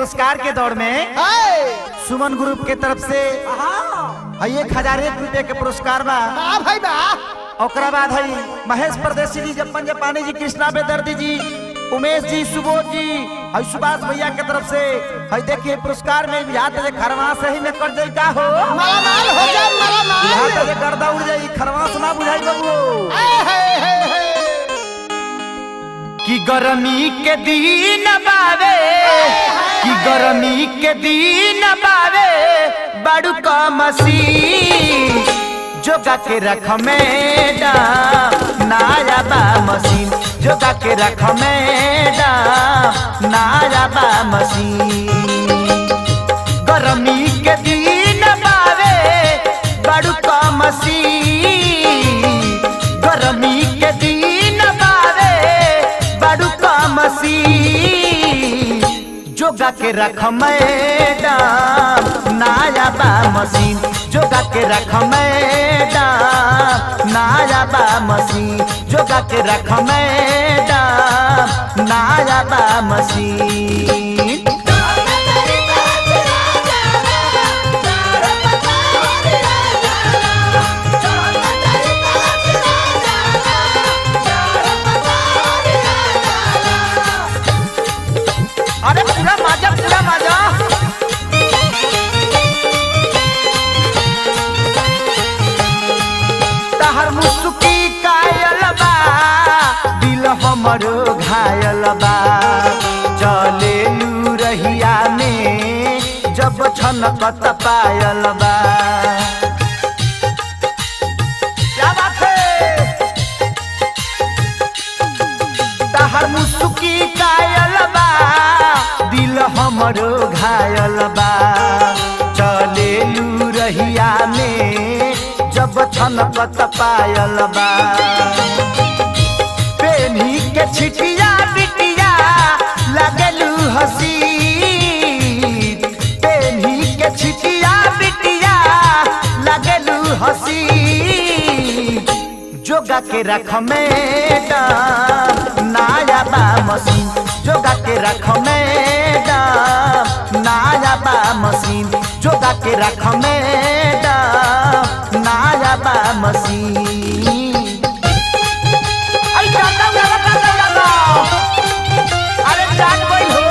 पुरस्कार के दौड़ में सुमन ग्रुप के तरफ से 1001 रुपये के पुरस्कार बा भाई बा। ओकरा बाद है महेश परदेसी जी, जपन जापानी जी, कृष्णा बेदर्दी जी, उमेश जी, सुबोध जी और सुभाष भैया के तरफ से है। देखिए पुरस्कार में यहाँ तक खरवास ही में कर जाए का हो मालामाल हो जाए, मालामाल। यहाँ तक गर्दा उड़ जाए, खरवास ना बुझाई बबू कि गर्मी के दिन बावे, कि गर्मी के दिन बावे बड़ू का मसीन जोगा के रख मैडम नाया बा मशीन, जोगा के रख मैडम नाया बा मशीन। गर्मी के दिन बावे बड़ू का मशीन, गर्मी के दिन बावे बड़ू का मशीन जोगा के रख मैडम नाया बा मशीन, जोगा के रख मैडम नाया बा मशीन, जोगा के रख मैडम नाया बा मशीन। अरे पूरा माजा, पूरा माजा। तहर मुस्की कायल बा, दिल हमरो घायल बा, चले लू रहिया में जब छनकत पायल बा। क्या बात है? तहर मुस्की कायल बा, दिल हमरो घायल बा, चले लू रहिया में जब छनकत पायल बा। पेनी के छिटिया बिटिया लगलू हसी, पेनी के छिटिया बिटिया लगलू हसी जोगा के रख मैडम नाया बा मशीन, जोगा के रख मैडम नाया बा मशीन, जोगा के रख मैडम नाया बा मशीन। अरे जान गई हो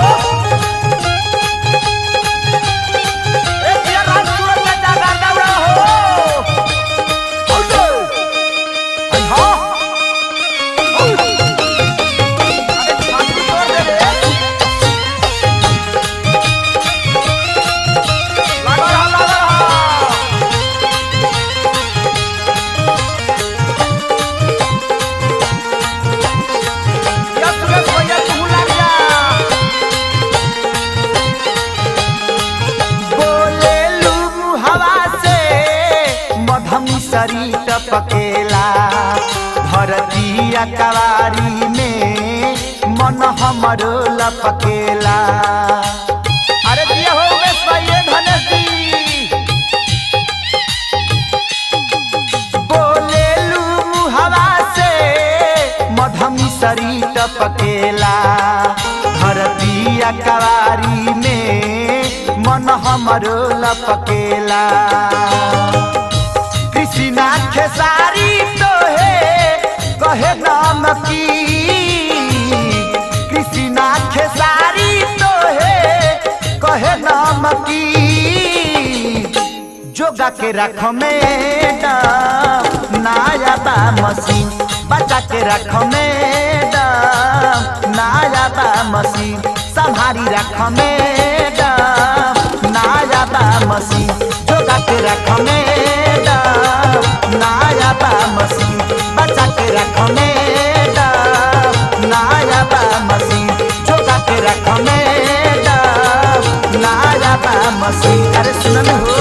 सरी टपकेला धरतिया कवारी में मन हमरो लपकेला। अरे दिया हो उमेश भाई, धनेश जी बोलेलू हवा से मधमी सरी टपकेला धरतिया कवारी में मन हमरो लपकेला। कृष्णा खेसारी तो है कहे नाम की, कृष्णा खेसारी तो है कहे नाम की जोगा के रख मैडम नाया बा मशीन, बचा के रख मैडम नाया बा मशीन, संभारी रख मैडम नाया बा मशीन, जोगा के रख मैडम नाया बा मशीन, बचा के रख मैडम नाया बा मशीन, जोगा के रख मैडम नाया बा मशीन। अरे सुनन हो